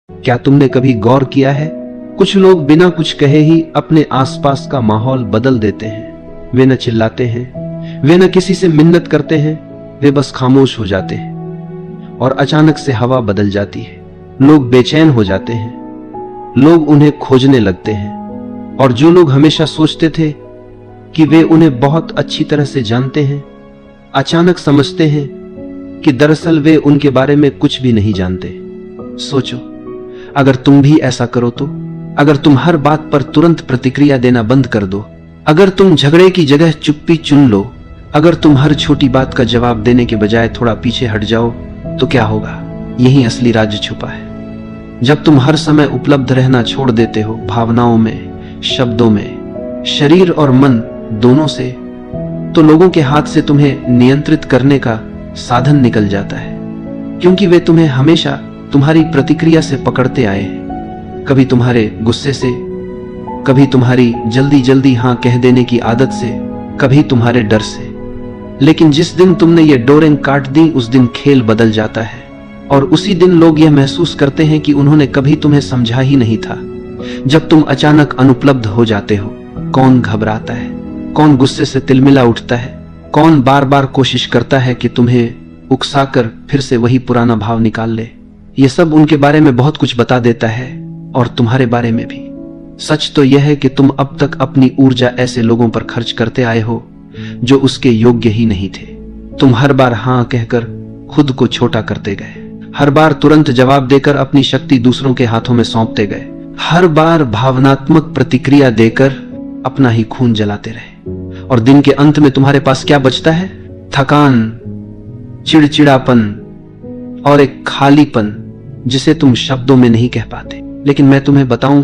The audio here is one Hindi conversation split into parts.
क्या तुमने कभी गौर किया है, कुछ लोग बिना कुछ कहे ही अपने आसपास का माहौल बदल देते हैं। वे न चिल्लाते हैं, वे न किसी से मिन्नत करते हैं, वे बस खामोश हो जाते हैं और अचानक से हवा बदल जाती है। लोग बेचैन हो जाते हैं, लोग उन्हें खोजने लगते हैं और जो लोग हमेशा सोचते थे कि वे उन्हें बहुत अच्छी तरह से जानते हैं, अचानक समझते हैं कि दरअसल वे उनके बारे में कुछ भी नहीं जानते। सोचो, अगर तुम भी ऐसा करो तो, अगर तुम हर बात पर तुरंत प्रतिक्रिया देना बंद कर दो, अगर तुम झगड़े की जगह चुप्पी चुन लो, अगर तुम हर छोटी बात का जवाब देने के बजाय थोड़ा पीछे हट जाओ, तो क्या होगा? यही असली राज छुपा है। जब तुम हर समय उपलब्ध रहना छोड़ देते हो, भावनाओं में, शब्दों में, शरीर और मन दोनों से, तो लोगों के हाथ से तुम्हें नियंत्रित करने का साधन निकल जाता है, क्योंकि वे तुम्हें हमेशा तुम्हारी प्रतिक्रिया से पकड़ते आए हैं। कभी तुम्हारे गुस्से से, कभी तुम्हारी जल्दी जल्दी हां कह देने की आदत से, कभी तुम्हारे डर से। लेकिन जिस दिन तुमने ये डोरें काट दी, उस दिन खेल बदल जाता है और उसी दिन लोग यह महसूस करते हैं कि उन्होंने कभी तुम्हें समझा ही नहीं था। जब तुम अचानक अनुपलब्ध हो जाते हो, कौन घबराता है, कौन गुस्से से तिलमिला उठता है, कौन बार बार कोशिश करता है कि तुम्हें उकसाकर फिर से वही पुराना भाव निकाल ले। ये सब उनके बारे में बहुत कुछ बता देता है और तुम्हारे बारे में भी। सच तो यह है कि तुम अब तक अपनी ऊर्जा ऐसे लोगों पर खर्च करते आए हो जो उसके योग्य ही नहीं थे। तुम हर बार हां कहकर खुद को छोटा करते गए, हर बार तुरंत जवाब देकर अपनी शक्ति दूसरों के हाथों में सौंपते गए, हर बार भावनात्मक प्रतिक्रिया देकर अपना ही खून जलाते रहे। और दिन के अंत में तुम्हारे पास क्या बचता है? थकान, चिड़चिड़ापन और एक खालीपन जिसे तुम शब्दों में नहीं कह पाते। लेकिन मैं तुम्हें बताऊं,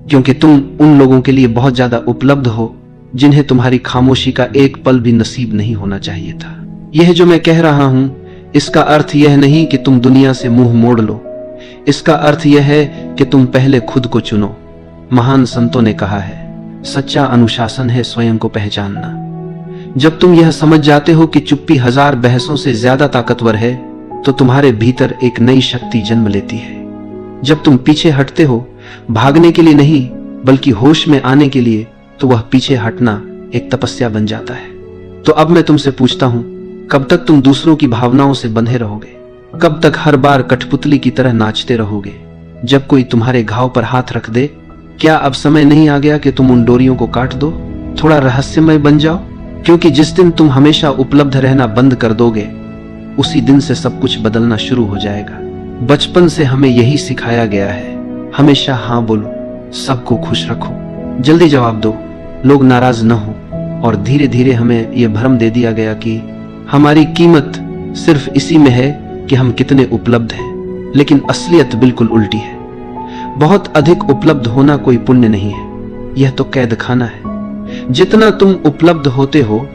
क्योंकि तुम उन लोगों के लिए बहुत ज्यादा उपलब्ध हो जिन्हें तुम्हारी खामोशी का एक पल भी नसीब नहीं होना चाहिए था। यह जो मैं कह रहा हूं, इसका अर्थ यह नहीं कि तुम दुनिया से मुंह मोड़ लो। इसका अर्थ यह है कि तुम पहले खुद को चुनो। महान संतों ने कहा है, सच्चा अनुशासन है स्वयं को पहचानना। जब तुम यह समझ जाते हो कि चुप्पी 1000 बहसों से ज्यादा ताकतवर है, तो तुम्हारे भीतर एक नई शक्ति जन्म लेती है। जब तुम पीछे हटते हो, भागने के लिए नहीं बल्कि होश में आने के लिए, तो वह पीछे हटना एक तपस्या बन जाता है। तो अब मैं तुमसे पूछता हूं, कब तक तुम दूसरों की भावनाओं से बंधे रहोगे? कब तक हर बार कठपुतली की तरह नाचते रहोगे जब कोई तुम्हारे घाव पर हाथ रख दे? क्या अब समय नहीं आ गया कि तुम उन डोरियों को काट दो, थोड़ा रहस्यमय बन जाओ? क्योंकि जिस दिन तुम हमेशा उपलब्ध रहना बंद कर दोगे, उसी दिन से सब कुछ बदलना शुरू हो जाएगा। बचपन से हमें यही सिखाया गया है, हमेशा हां बोलो, सबको खुश रखो, जल्दी जवाब दो, लोग नाराज न हो। और धीरे धीरे हमें यह भ्रम दे दिया गया कि हमारी कीमत सिर्फ इसी में है कि हम कितने उपलब्ध हैं। लेकिन असलियत बिल्कुल उल्टी है। बहुत अधिक उपलब्ध होना कोई पुण्य नहीं है, यह तो कैद खाना है। जितना तुम उपलब्ध होते हो,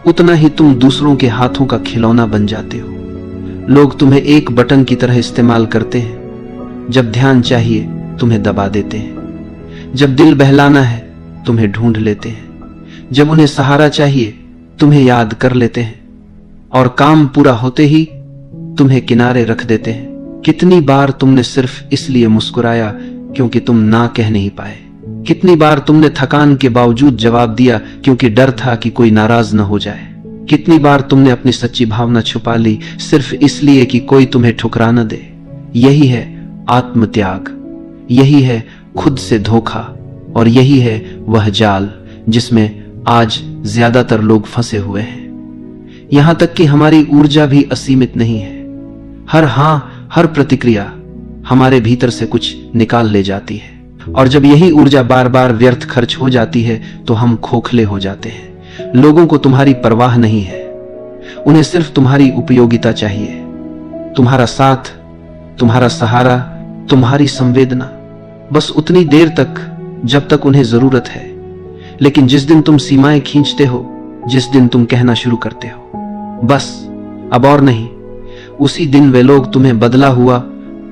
उतना ही तुम दूसरों के हाथों का खिलौना बन जाते हो। लोग तुम्हें एक बटन की तरह इस्तेमाल करते हैं। जब ध्यान चाहिए तुम्हें दबा देते हैं, जब दिल बहलाना है तुम्हें ढूंढ लेते हैं, जब उन्हें सहारा चाहिए तुम्हें याद कर लेते हैं, और काम पूरा होते ही तुम्हें किनारे रख देते हैं। कितनी बार तुमने सिर्फ इसलिए मुस्कुराया क्योंकि तुम ना कह नहीं पाए? कितनी बार तुमने थकान के बावजूद जवाब दिया क्योंकि डर था कि कोई नाराज न हो जाए? कितनी बार तुमने अपनी सच्ची भावना छुपा ली सिर्फ इसलिए कि कोई तुम्हें ठुकरा न दे? यही है आत्मत्याग, यही है खुद से धोखा, और यही है वह जाल जिसमें आज ज्यादातर लोग फंसे हुए हैं। यहां तक कि हमारी ऊर्जा भी असीमित नहीं है। हर हां, हर प्रतिक्रिया हमारे भीतर से कुछ निकाल ले जाती है, और जब यही ऊर्जा बार बार व्यर्थ खर्च हो जाती है तो हम खोखले हो जाते हैं। लोगों को तुम्हारी परवाह नहीं है, उन्हें सिर्फ तुम्हारी उपयोगिता चाहिए, तुम्हारा साथ, तुम्हारा सहारा, तुम्हारी संवेदना, बस उतनी देर तक जब तक उन्हें जरूरत है। लेकिन जिस दिन तुम सीमाएं खींचते हो, जिस दिन तुम कहना शुरू करते हो, बस अब और नहीं, उसी दिन वे लोग तुम्हें बदला हुआ,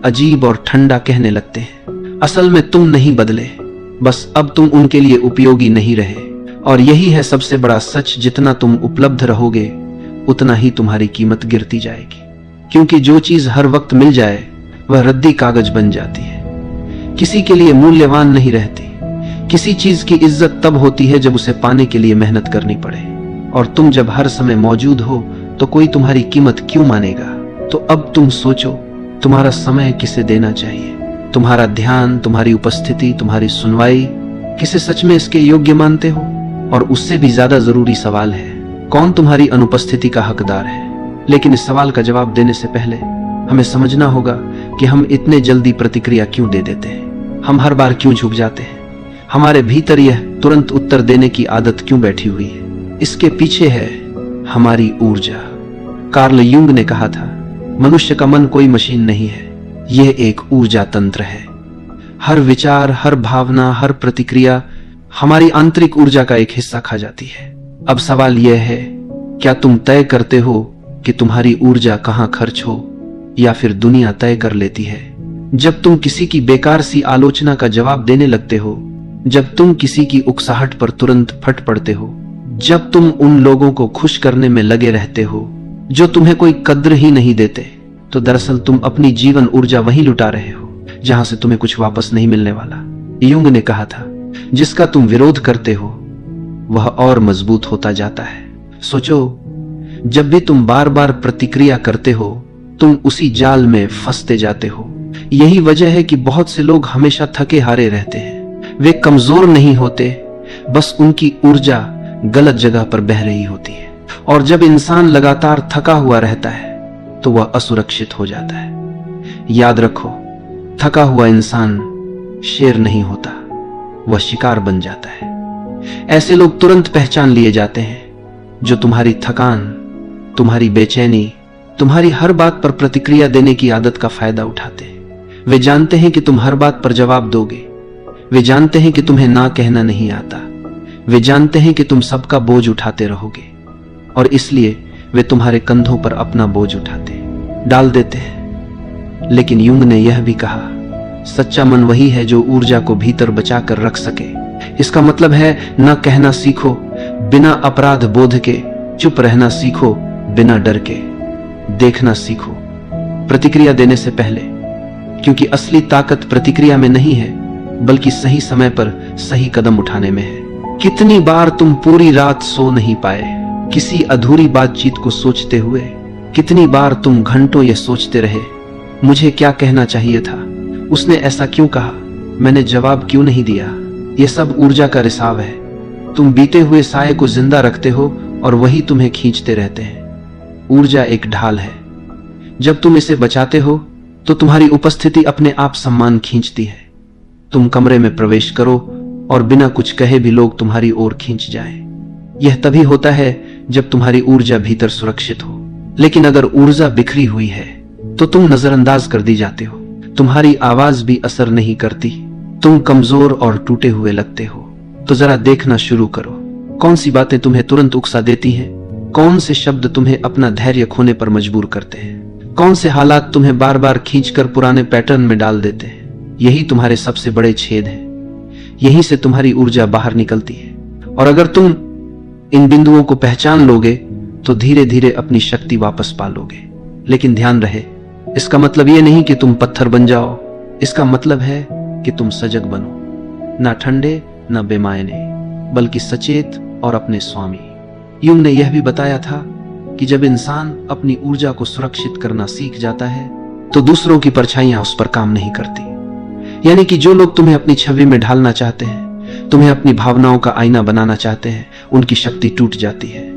अजीब और ठंडा कहने लगते हैं। असल में तुम नहीं बदले, बस अब तुम उनके लिए उपयोगी नहीं रहे। और यही है सबसे बड़ा सच, जितना तुम उपलब्ध रहोगे उतना ही तुम्हारी कीमत गिरती जाएगी। क्योंकि जो चीज हर वक्त मिल जाए वह रद्दी कागज बन जाती है, किसी के लिए मूल्यवान नहीं रहती। किसी चीज की इज्जत तब होती है जब उसे पाने के लिए मेहनत करनी पड़े, और तुम जब हर समय मौजूद हो तो कोई तुम्हारी कीमत क्यों मानेगा। तो अब तुम सोचो, तुम्हारा समय किसे देना चाहिए? तुम्हारा ध्यान, तुम्हारी उपस्थिति, तुम्हारी सुनवाई, किसे सच में इसके योग्य मानते हो? और उससे भी ज्यादा जरूरी सवाल है, कौन तुम्हारी अनुपस्थिति का हकदार है? लेकिन इस सवाल का जवाब देने से पहले हमें समझना होगा कि हम इतने जल्दी प्रतिक्रिया क्यों दे देते हैं। हम हर बार क्यों झुक जाते हैं? हमारे भीतर यह तुरंत उत्तर देने की आदत क्यों बैठी हुई है? इसके पीछे है हमारी ऊर्जा। कार्ल युंग ने कहा था, मनुष्य का मन कोई मशीन नहीं है, यह एक ऊर्जा तंत्र है। हर विचार, हर भावना, हर प्रतिक्रिया हमारी आंतरिक ऊर्जा का एक हिस्सा खा जाती है। अब सवाल यह है, क्या तुम तय करते हो कि तुम्हारी ऊर्जा कहां खर्च हो, या फिर दुनिया तय कर लेती है? जब तुम किसी की बेकार सी आलोचना का जवाब देने लगते हो, जब तुम किसी की उकसाहट पर तुरंत फट पड़ते हो, जब तुम उन लोगों को खुश करने में लगे रहते हो जो तुम्हें कोई कद्र ही नहीं देते, तो दरअसल तुम अपनी जीवन ऊर्जा वहीं लुटा रहे हो जहां से तुम्हें कुछ वापस नहीं मिलने वाला। युंग ने कहा था, जिसका तुम विरोध करते हो वह और मजबूत होता जाता है। सोचो, जब भी तुम बार बार प्रतिक्रिया करते हो, तुम उसी जाल में फंसते जाते हो। यही वजह है कि बहुत से लोग हमेशा थके हारे रहते हैं। वे कमजोर नहीं होते, बस उनकी ऊर्जा गलत जगह पर बह रही होती है। और जब इंसान लगातार थका हुआ रहता है तो वह असुरक्षित हो जाता है। याद रखो, थका हुआ इंसान शेर नहीं होता, वह शिकार बन जाता है। ऐसे लोग तुरंत पहचान लिए जाते हैं जो तुम्हारी थकान, तुम्हारी बेचैनी, तुम्हारी हर बात पर प्रतिक्रिया देने की आदत का फायदा उठाते हैं। वे जानते हैं कि तुम हर बात पर जवाब दोगे। वे जानते हैं कि तुम्हें ना कहना नहीं आता। वे जानते हैं कि तुम सबका बोझ उठाते रहोगे, और इसलिए वे तुम्हारे कंधों पर अपना बोझ उठाते डाल देते हैं। लेकिन युंग ने यह भी कहा, सच्चा मन वही है जो ऊर्जा को भीतर बचा कर रख सके। इसका मतलब है, न कहना सीखो बिना अपराध बोध के, चुप रहना सीखो बिना डर के, देखना सीखो प्रतिक्रिया देने से पहले, क्योंकि असली ताकत प्रतिक्रिया में नहीं है, बल्कि सही समय पर सही कदम उठाने में है। कितनी बार तुम पूरी रात सो नहीं पाए किसी अधूरी बातचीत को सोचते हुए? कितनी बार तुम घंटों ये सोचते रहे, मुझे क्या कहना चाहिए था, उसने ऐसा क्यों कहा, मैंने जवाब क्यों नहीं दिया? यह सब ऊर्जा का रिसाव है। तुम बीते हुए साये को जिंदा रखते हो और वही तुम्हें खींचते रहते हैं। ऊर्जा एक ढाल है, जब तुम इसे बचाते हो तो तुम्हारी उपस्थिति अपने आप सम्मान खींचती है। तुम कमरे में प्रवेश करो और बिना कुछ कहे भी लोग तुम्हारी ओर खींच जाएं। यह तभी होता है जब तुम्हारी ऊर्जा भीतर सुरक्षित हो। लेकिन अगर ऊर्जा बिखरी हुई है तो तुम नजरअंदाज कर दी जाते हो। तुम्हारी आवाज भी असर नहीं करती। तुम कमजोर और टूटे हुए लगते हो। तो जरा देखना शुरू करो, कौन सी बातें तुम्हें तुरंत उकसा देती हैं? कौन से शब्द तुम्हें अपना धैर्य खोने पर मजबूर करते हैं? कौन से हालात तुम्हें बार बार खींचकर पुराने पैटर्न में डाल देते हैं? यही तुम्हारे सबसे बड़े छेद हैं। यहीं से तुम्हारी ऊर्जा बाहर निकलती है। और अगर तुम इन बिंदुओं को पहचान लोगे तो धीरे धीरे अपनी शक्ति वापस पालोगे। लेकिन ध्यान रहे, इसका मतलब यह नहीं कि तुम पत्थर बन जाओ। इसका मतलब है कि तुम सजग बनो, ना ठंडे ना बेमायने, बल्कि सचेत और अपने स्वामी। युंग ने यह भी बताया था कि जब इंसान अपनी ऊर्जा को सुरक्षित करना सीख जाता है तो दूसरों की परछाइयां उस पर काम नहीं करती। यानी कि जो लोग तुम्हें अपनी छवि में ढालना चाहते हैं, तुम्हें अपनी भावनाओं का आईना बनाना चाहते हैं, उनकी शक्ति टूट जाती है।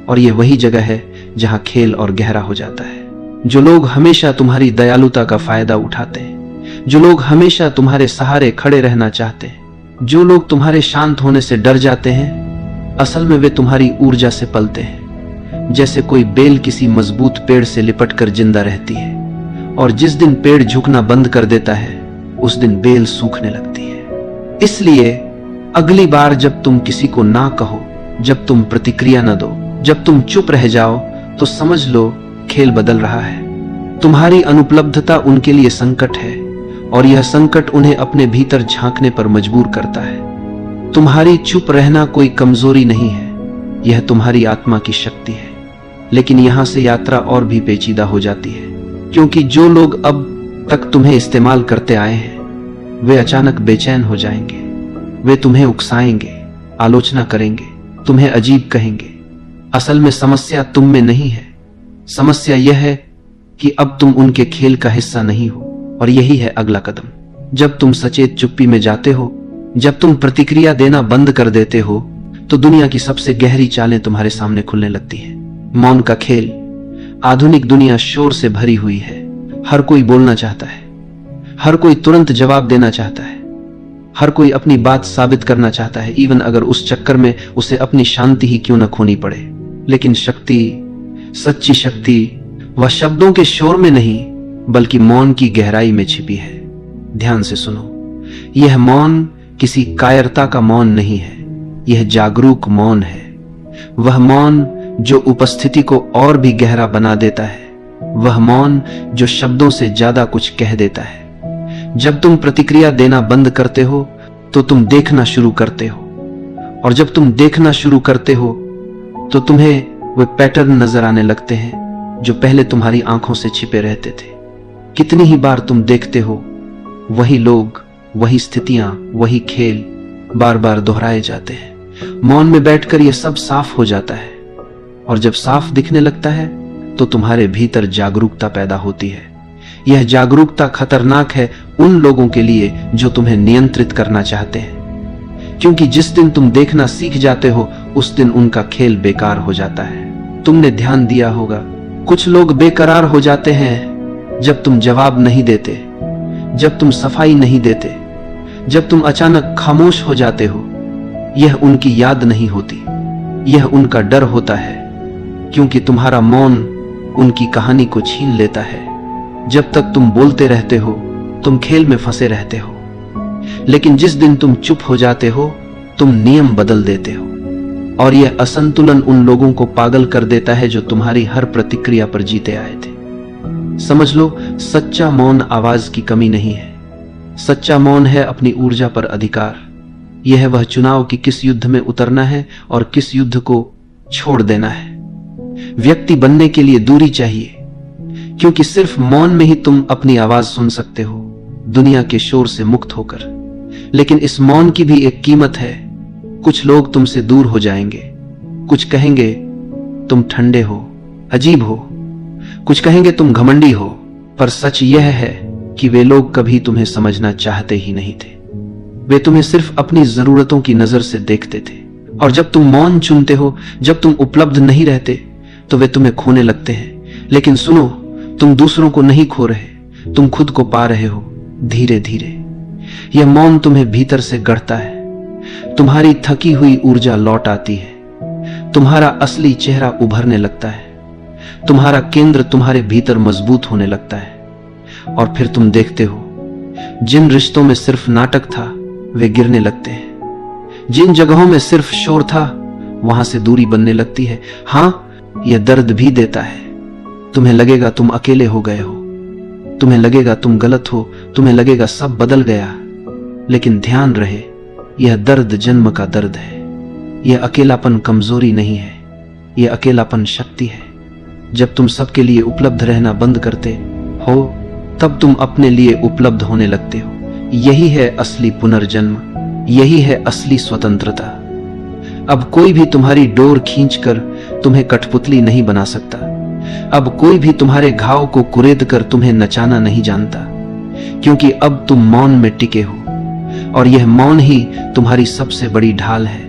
और यह वही जगह है जहां खेल और गहरा हो जाता है। जो लोग हमेशा तुम्हारी दयालुता का फायदा उठाते हैं, जो लोग हमेशा तुम्हारे सहारे खड़े रहना चाहते हैं, जो लोग तुम्हारे शांत होने से डर जाते हैं, असल में वे तुम्हारी ऊर्जा से पलते हैं। जैसे कोई बेल किसी मजबूत पेड़ से लिपटकर जिंदा रहती है, और जिस दिन पेड़ झुकना बंद कर देता है उस दिन बेल सूखने लगती है। इसलिए अगली बार जब तुम किसी को ना कहो, जब तुम प्रतिक्रिया न दो, जब तुम चुप रह जाओ, तो समझ लो खेल बदल रहा है। तुम्हारी अनुपलब्धता उनके लिए संकट है, और यह संकट उन्हें अपने भीतर झांकने पर मजबूर करता है। तुम्हारी चुप रहना कोई कमजोरी नहीं है, यह तुम्हारी आत्मा की शक्ति है। लेकिन यहां से यात्रा और भी पेचीदा हो जाती है, क्योंकि जो लोग अब तक तुम्हें इस्तेमाल करते आए हैं वे अचानक बेचैन हो जाएंगे। वे तुम्हें उकसाएंगे, आलोचना करेंगे, तुम्हें अजीब कहेंगे। असल में समस्या तुम में नहीं है। समस्या यह है कि अब तुम उनके खेल का हिस्सा नहीं हो। और यही है अगला कदम। जब तुम सचेत चुप्पी में जाते हो, जब तुम प्रतिक्रिया देना बंद कर देते हो, तो दुनिया की सबसे गहरी चालें तुम्हारे सामने खुलने लगती हैं। मौन का खेल। आधुनिक दुनिया शोर से भरी हुई है। हर कोई बोलना चाहता है, हर कोई तुरंत जवाब देना चाहता है, हर कोई अपनी बात साबित करना चाहता है, इवन अगर उस चक्कर में उसे अपनी शांति ही क्यों न खोनी पड़े। लेकिन शक्ति, सच्ची शक्ति, वह शब्दों के शोर में नहीं बल्कि मौन की गहराई में छिपी है। ध्यान से सुनो, यह मौन किसी कायरता का मौन नहीं है, यह जागरूक मौन है। वह मौन जो उपस्थिति को और भी गहरा बना देता है, वह मौन जो शब्दों से ज्यादा कुछ कह देता है। जब तुम प्रतिक्रिया देना बंद करते हो तो तुम देखना शुरू करते हो, और जब तुम देखना शुरू करते हो तो तुम्हें वे पैटर्न नजर आने लगते हैं जो पहले तुम्हारी आंखों से छिपे रहते थे। कितनी ही बार तुम देखते हो, वही लोग, वही स्थितियां, वही खेल बार बार दोहराए जाते हैं। मौन में बैठकर यह सब साफ हो जाता है, और जब साफ दिखने लगता है तो तुम्हारे भीतर जागरूकता पैदा होती है। यह जागरूकता खतरनाक है उन लोगों के लिए जो तुम्हें नियंत्रित करना चाहते हैं, क्योंकि जिस दिन तुम देखना सीख जाते हो उस दिन उनका खेल बेकार हो जाता है। तुमने ध्यान दिया होगा, कुछ लोग बेकरार हो जाते हैं जब तुम जवाब नहीं देते, जब तुम सफाई नहीं देते, जब तुम अचानक खामोश हो जाते हो। यह उनकी याद नहीं होती, यह उनका डर होता है, क्योंकि तुम्हारा मौन उनकी कहानी को छीन लेता है। जब तक तुम बोलते रहते हो तुम खेल में फंसे रहते हो, लेकिन जिस दिन तुम चुप हो जाते हो तुम नियम बदल देते हो। और यह असंतुलन उन लोगों को पागल कर देता है जो तुम्हारी हर प्रतिक्रिया पर जीते आए थे। समझ लो, सच्चा मौन आवाज की कमी नहीं है, सच्चा मौन है अपनी ऊर्जा पर अधिकार। यह है वह चुनाव कि किस युद्ध में उतरना है और किस युद्ध को छोड़ देना है। व्यक्ति बनने के लिए दूरी चाहिए, क्योंकि सिर्फ मौन में ही तुम अपनी आवाज सुन सकते हो, दुनिया के शोर से मुक्त होकर। लेकिन इस मौन की भी एक कीमत है। कुछ लोग तुमसे दूर हो जाएंगे, कुछ कहेंगे तुम ठंडे हो, अजीब हो, कुछ कहेंगे तुम घमंडी हो, पर सच यह है कि वे लोग कभी तुम्हें समझना चाहते ही नहीं थे। वे तुम्हें सिर्फ अपनी जरूरतों की नजर से देखते थे। और जब तुम मौन चुनते हो, जब तुम उपलब्ध नहीं रहते, तो वे तुम्हें खोने लगते हैं। लेकिन सुनो, तुम दूसरों को नहीं खो रहे, तुम खुद को पा रहे हो, धीरे धीरे। यह मौन तुम्हें भीतर से गढ़ता है, तुम्हारी थकी हुई ऊर्जा लौट आती है, तुम्हारा असली चेहरा उभरने लगता है, तुम्हारा केंद्र तुम्हारे भीतर मजबूत होने लगता है। और फिर तुम देखते हो, जिन रिश्तों में सिर्फ नाटक था वे गिरने लगते हैं, जिन जगहों में सिर्फ शोर था वहां से दूरी बनने लगती है। हाँ, यह दर्द भी देता है। तुम्हें लगेगा तुम अकेले हो गए हो, तुम्हें लगेगा तुम गलत हो, तुम्हें लगेगा सब बदल गया। लेकिन ध्यान रहे, यह दर्द जन्म का दर्द है। यह अकेलापन कमजोरी नहीं है, यह अकेलापन शक्ति है। जब तुम सबके लिए उपलब्ध रहना बंद करते हो तब तुम अपने लिए उपलब्ध होने लगते हो। यही है असली पुनर्जन्म, यही है असली स्वतंत्रता। अब कोई भी तुम्हारी डोर खींचकर तुम्हें कठपुतली नहीं बना सकता। अब कोई भी तुम्हारे घाव को कुरेद कर तुम्हें नचाना नहीं जानता, क्योंकि अब तुम मौन में टिके हो, और यह मौन ही तुम्हारी सबसे बड़ी ढाल है।